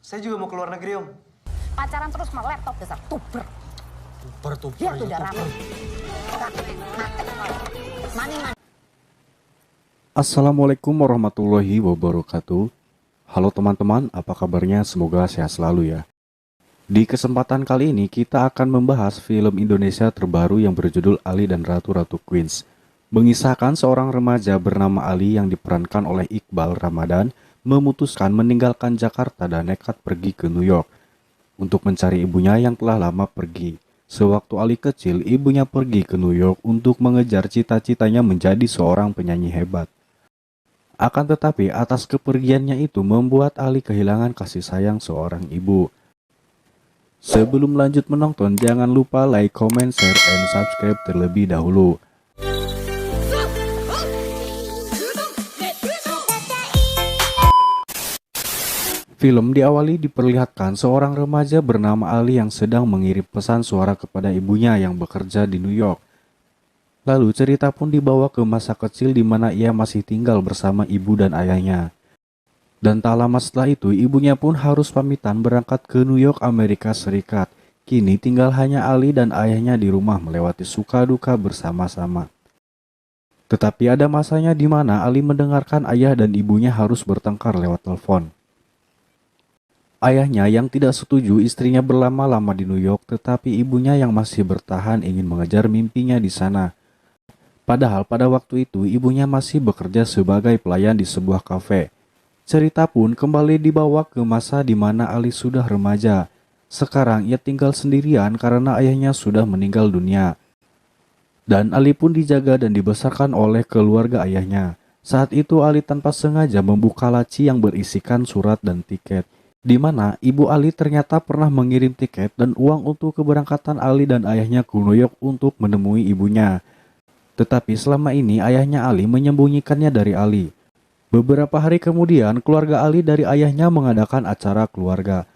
Saya juga mau ke luar negeri, Om. Pacaran terus sama laptop dasar tuber. Tuper. Ya tuh darah. Maning. Assalamualaikum warahmatullahi wabarakatuh. Halo teman-teman, apa kabarnya? Semoga sehat selalu ya. Di kesempatan kali ini kita akan membahas film Indonesia terbaru yang berjudul Ali dan Ratu-Ratu Queens. Mengisahkan seorang remaja bernama Ali yang diperankan oleh Iqbal Ramadan memutuskan meninggalkan Jakarta dan nekat pergi ke New York untuk mencari ibunya yang telah lama pergi. Sewaktu Ali kecil, ibunya pergi ke New York untuk mengejar cita-citanya menjadi seorang penyanyi hebat. Akan tetapi atas kepergiannya itu membuat Ali kehilangan kasih sayang seorang ibu. Sebelum lanjut menonton, jangan lupa like, comment, share, and subscribe terlebih dahulu. Film diawali diperlihatkan seorang remaja bernama Ali yang sedang mengirim pesan suara kepada ibunya yang bekerja di New York. Lalu cerita pun dibawa ke masa kecil di mana ia masih tinggal bersama ibu dan ayahnya. Dan tak lama setelah itu, ibunya pun harus pamitan berangkat ke New York, Amerika Serikat. Kini tinggal hanya Ali dan ayahnya di rumah melewati suka duka bersama-sama. Tetapi ada masanya di mana Ali mendengarkan ayah dan ibunya harus bertengkar lewat telepon. Ayahnya yang tidak setuju istrinya berlama-lama di New York, tetapi ibunya yang masih bertahan ingin mengejar mimpinya di sana. Padahal pada waktu itu ibunya masih bekerja sebagai pelayan di sebuah kafe. Cerita pun kembali dibawa ke masa di mana Ali sudah remaja. Sekarang ia tinggal sendirian karena ayahnya sudah meninggal dunia. Dan Ali pun dijaga dan dibesarkan oleh keluarga ayahnya. Saat itu Ali tanpa sengaja membuka laci yang berisikan surat dan tiket, di mana ibu Ali ternyata pernah mengirim tiket dan uang untuk keberangkatan Ali dan ayahnya ke New York untuk menemui ibunya. Tetapi selama ini ayahnya Ali menyembunyikannya dari Ali. Beberapa hari kemudian keluarga Ali dari ayahnya mengadakan acara keluarga.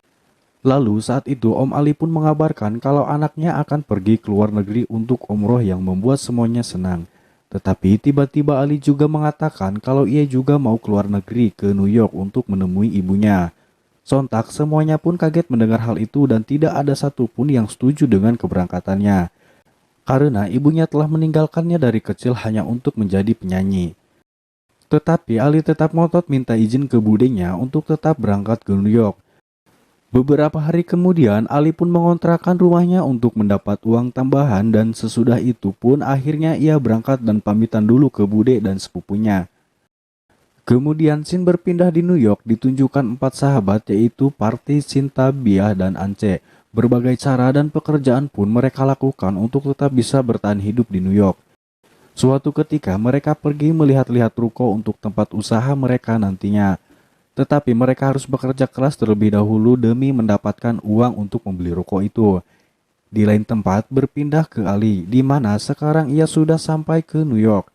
Lalu saat itu Om Ali pun mengabarkan kalau anaknya akan pergi ke luar negeri untuk umroh yang membuat semuanya senang. Tetapi tiba-tiba Ali juga mengatakan kalau ia juga mau keluar negeri ke New York untuk menemui ibunya. Sontak semuanya pun kaget mendengar hal itu dan tidak ada satupun yang setuju dengan keberangkatannya. Karena ibunya telah meninggalkannya dari kecil hanya untuk menjadi penyanyi. Tetapi Ali tetap ngotot minta izin ke budenya untuk tetap berangkat ke New York. Beberapa hari kemudian Ali pun mengontrakkan rumahnya untuk mendapat uang tambahan dan sesudah itu pun akhirnya ia berangkat dan pamitan dulu ke bude dan sepupunya. Kemudian scene berpindah di New York ditunjukkan 4 sahabat yaitu Parti, Cinta, Biah, dan Ance. Berbagai cara dan pekerjaan pun mereka lakukan untuk tetap bisa bertahan hidup di New York. Suatu ketika mereka pergi melihat-lihat ruko untuk tempat usaha mereka nantinya. Tetapi mereka harus bekerja keras terlebih dahulu demi mendapatkan uang untuk membeli ruko itu. Di lain tempat berpindah ke Ali, di mana sekarang ia sudah sampai ke New York.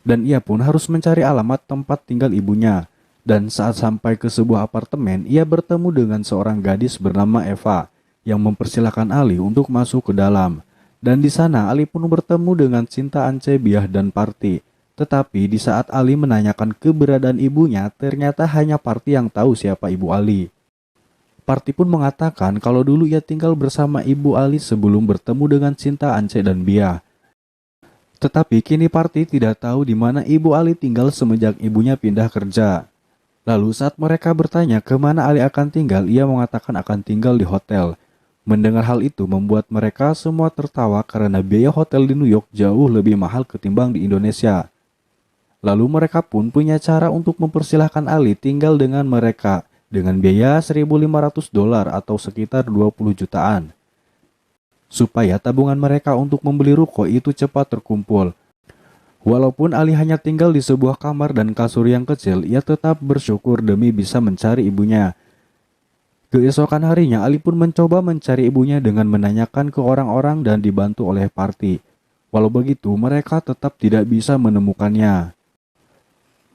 Dan ia pun harus mencari alamat tempat tinggal ibunya. Dan saat sampai ke sebuah apartemen, ia bertemu dengan seorang gadis bernama Eva yang mempersilahkan Ali untuk masuk ke dalam. Dan di sana Ali pun bertemu dengan Cinta, Ance, Biah, dan Parti. Tetapi di saat Ali menanyakan keberadaan ibunya, ternyata hanya Parti yang tahu siapa ibu Ali. Parti pun mengatakan kalau dulu ia tinggal bersama ibu Ali sebelum bertemu dengan Cinta, Ance, dan Biah. Tetapi kini Parti tidak tahu di mana ibu Ali tinggal semenjak ibunya pindah kerja. Lalu saat mereka bertanya kemana Ali akan tinggal, ia mengatakan akan tinggal di hotel. Mendengar hal itu membuat mereka semua tertawa karena biaya hotel di New York jauh lebih mahal ketimbang di Indonesia. Lalu mereka pun punya cara untuk mempersilahkan Ali tinggal dengan mereka dengan biaya $1.500 atau sekitar 20 jutaan. Supaya tabungan mereka untuk membeli ruko itu cepat terkumpul. Walaupun Ali hanya tinggal di sebuah kamar dan kasur yang kecil, ia tetap bersyukur demi bisa mencari ibunya. Keesokan harinya Ali pun mencoba mencari ibunya dengan menanyakan ke orang-orang dan dibantu oleh Parti. Walau begitu mereka tetap tidak bisa menemukannya.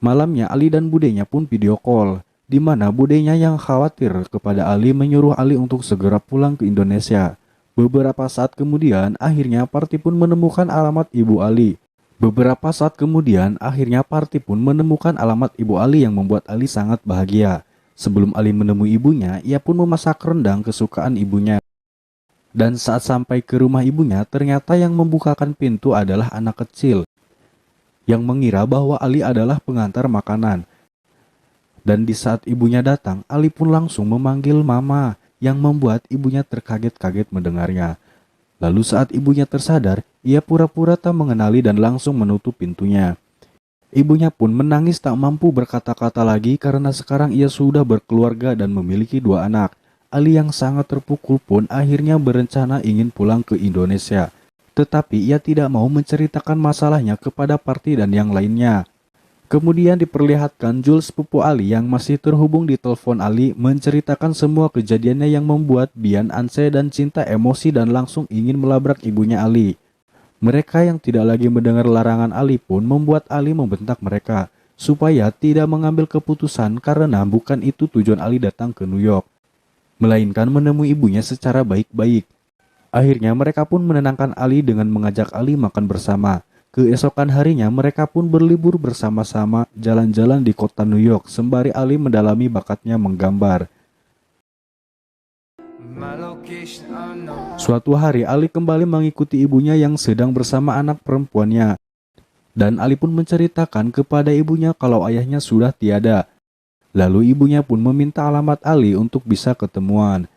Malamnya Ali dan budenya pun video call, di mana budenya yang khawatir kepada Ali menyuruh Ali untuk segera pulang ke Indonesia. Beberapa saat kemudian akhirnya Parti pun menemukan alamat ibu Ali. Beberapa saat kemudian, akhirnya Parti pun menemukan alamat ibu Ali yang membuat Ali sangat bahagia. Sebelum Ali menemui ibunya, ia pun memasak rendang kesukaan ibunya. Dan saat sampai ke rumah ibunya, ternyata yang membukakan pintu adalah anak kecil yang mengira bahwa Ali adalah pengantar makanan. Dan di saat ibunya datang, Ali pun langsung memanggil mama, yang membuat ibunya terkaget-kaget mendengarnya. Lalu saat ibunya tersadar, ia pura-pura tak mengenali dan langsung menutup pintunya. Ibunya pun menangis tak mampu berkata-kata lagi karena sekarang ia sudah berkeluarga dan memiliki 2 anak. Ali yang sangat terpukul pun akhirnya berencana ingin pulang ke Indonesia. Tetapi ia tidak mau menceritakan masalahnya kepada Parti dan yang lainnya. Kemudian diperlihatkan Jules, sepupu Ali yang masih terhubung di telepon Ali, menceritakan semua kejadiannya yang membuat Bian, Anse, dan Cinta emosi dan langsung ingin melabrak ibunya Ali. Mereka yang tidak lagi mendengar larangan Ali pun membuat Ali membentak mereka supaya tidak mengambil keputusan karena bukan itu tujuan Ali datang ke New York, melainkan menemui ibunya secara baik-baik. Akhirnya mereka pun menenangkan Ali dengan mengajak Ali makan bersama. Keesokan harinya mereka pun berlibur bersama-sama jalan-jalan di kota New York sembari Ali mendalami bakatnya menggambar. Suatu hari Ali kembali mengikuti ibunya yang sedang bersama anak perempuannya. Dan Ali pun menceritakan kepada ibunya kalau ayahnya sudah tiada. Lalu ibunya pun meminta alamat Ali untuk bisa ketemuan.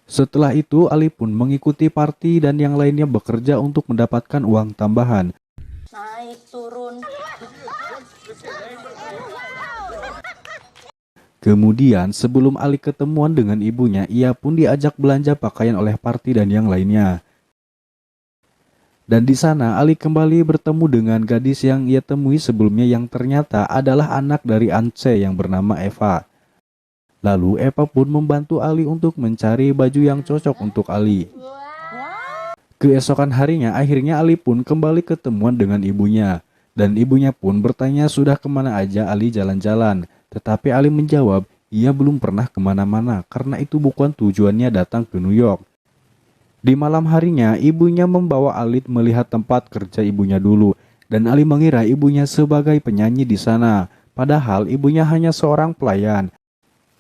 Setelah itu Ali pun mengikuti Parti dan yang lainnya bekerja untuk mendapatkan uang tambahan. Naik turun. Kemudian sebelum Ali ketemuan dengan ibunya, ia pun diajak belanja pakaian oleh Parti dan yang lainnya. Dan di sana Ali kembali bertemu dengan gadis yang ia temui sebelumnya yang ternyata adalah anak dari Ance yang bernama Eva. Lalu Eva pun membantu Ali untuk mencari baju yang cocok untuk Ali. Keesokan harinya akhirnya Ali pun kembali ketemuan dengan ibunya. Dan ibunya pun bertanya sudah kemana aja Ali jalan-jalan. Tetapi Ali menjawab ia belum pernah kemana-mana karena itu bukan tujuannya datang ke New York. Di malam harinya ibunya membawa Ali melihat tempat kerja ibunya dulu. Dan Ali mengira ibunya sebagai penyanyi di sana. Padahal ibunya hanya seorang pelayan.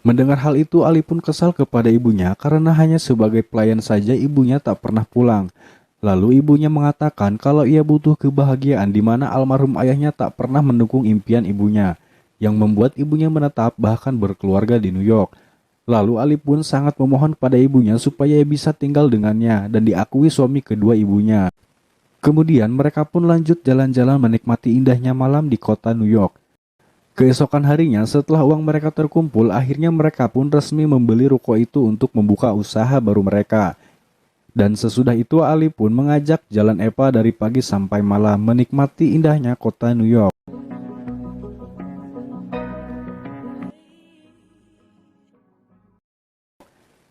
Mendengar hal itu Ali pun kesal kepada ibunya karena hanya sebagai pelayan saja ibunya tak pernah pulang. Lalu ibunya mengatakan kalau ia butuh kebahagiaan di mana almarhum ayahnya tak pernah mendukung impian ibunya, yang membuat ibunya menetap bahkan berkeluarga di New York. Lalu Ali pun sangat memohon pada ibunya supaya bisa tinggal dengannya dan diakui suami kedua ibunya. Kemudian mereka pun lanjut jalan-jalan menikmati indahnya malam di kota New York. Keesokan harinya setelah uang mereka terkumpul, akhirnya mereka pun resmi membeli ruko itu untuk membuka usaha baru mereka. Dan sesudah itu Ali pun mengajak jalan Eva dari pagi sampai malam menikmati indahnya kota New York.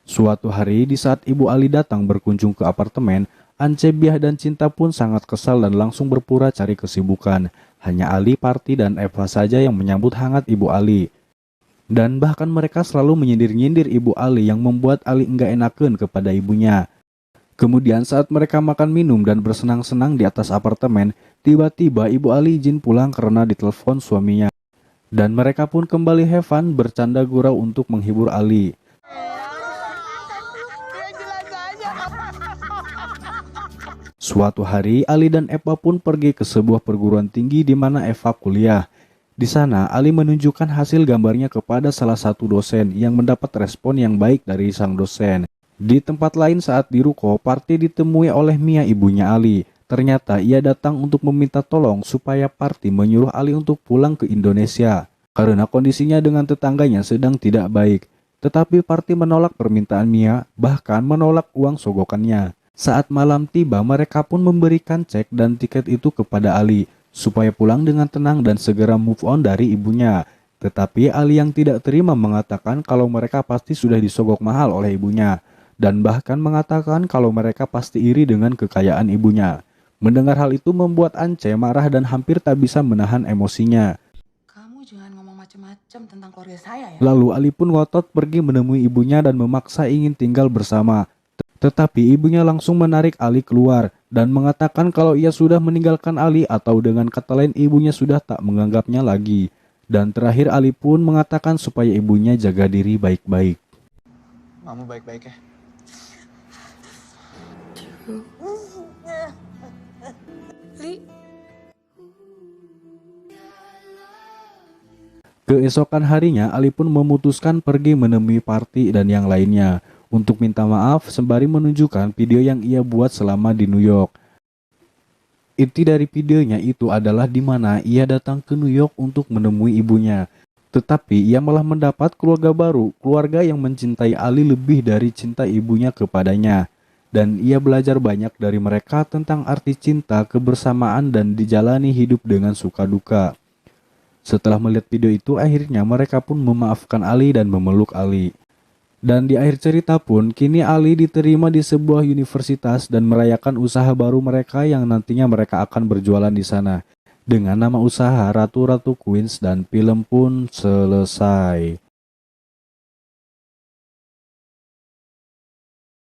Suatu hari di saat Ibu Ali datang berkunjung ke apartemen, Ance, Biah, dan Cinta pun sangat kesal dan langsung berpura cari kesibukan. Hanya Ali, Parti, dan Eva saja yang menyambut hangat Ibu Ali. Dan bahkan mereka selalu menyindir-nyindir Ibu Ali yang membuat Ali enggak enakan kepada ibunya. Kemudian saat mereka makan minum dan bersenang-senang di atas apartemen, tiba-tiba Ibu Ali izin pulang karena ditelepon suaminya. Dan mereka pun kembali have fun bercanda gurau untuk menghibur Ali. Suatu hari, Ali dan Eva pun pergi ke sebuah perguruan tinggi di mana Eva kuliah. Di sana, Ali menunjukkan hasil gambarnya kepada salah satu dosen yang mendapat respon yang baik dari sang dosen. Di tempat lain saat di ruko, Parti ditemui oleh Mia, ibunya Ali. Ternyata ia datang untuk meminta tolong supaya Parti menyuruh Ali untuk pulang ke Indonesia karena kondisinya dengan tetangganya sedang tidak baik. Tetapi Parti menolak permintaan Mia, bahkan menolak uang sogokannya. Saat malam tiba, mereka pun memberikan cek dan tiket itu kepada Ali supaya pulang dengan tenang dan segera move on dari ibunya. Tetapi Ali yang tidak terima mengatakan kalau mereka pasti sudah disogok mahal oleh ibunya dan bahkan mengatakan kalau mereka pasti iri dengan kekayaan ibunya. Mendengar hal itu membuat Ance marah dan hampir tak bisa menahan emosinya. Kamu jangan ngomong macam-macam tentang keluarga saya ya. Lalu Ali pun ngotot pergi menemui ibunya dan memaksa ingin tinggal bersama. Tetapi ibunya langsung menarik Ali keluar dan mengatakan kalau ia sudah meninggalkan Ali atau dengan kata lain ibunya sudah tak menganggapnya lagi. Dan terakhir Ali pun mengatakan supaya ibunya jaga diri baik-baik. Mama baik-baik ya. Li, Keesokan harinya Ali pun memutuskan pergi menemui Parti dan yang lainnya untuk minta maaf sembari menunjukkan video yang ia buat selama di New York. Inti dari videonya itu adalah di mana ia datang ke New York untuk menemui ibunya. Tetapi ia malah mendapat keluarga baru, keluarga yang mencintai Ali lebih dari cinta ibunya kepadanya. Dan ia belajar banyak dari mereka tentang arti cinta, kebersamaan, dan dijalani hidup dengan suka duka. Setelah melihat video itu, akhirnya mereka pun memaafkan Ali dan memeluk Ali. Dan di akhir cerita pun, kini Ali diterima di sebuah universitas dan merayakan usaha baru mereka yang nantinya mereka akan berjualan di sana. Dengan nama usaha Ratu-Ratu Queens dan film pun selesai.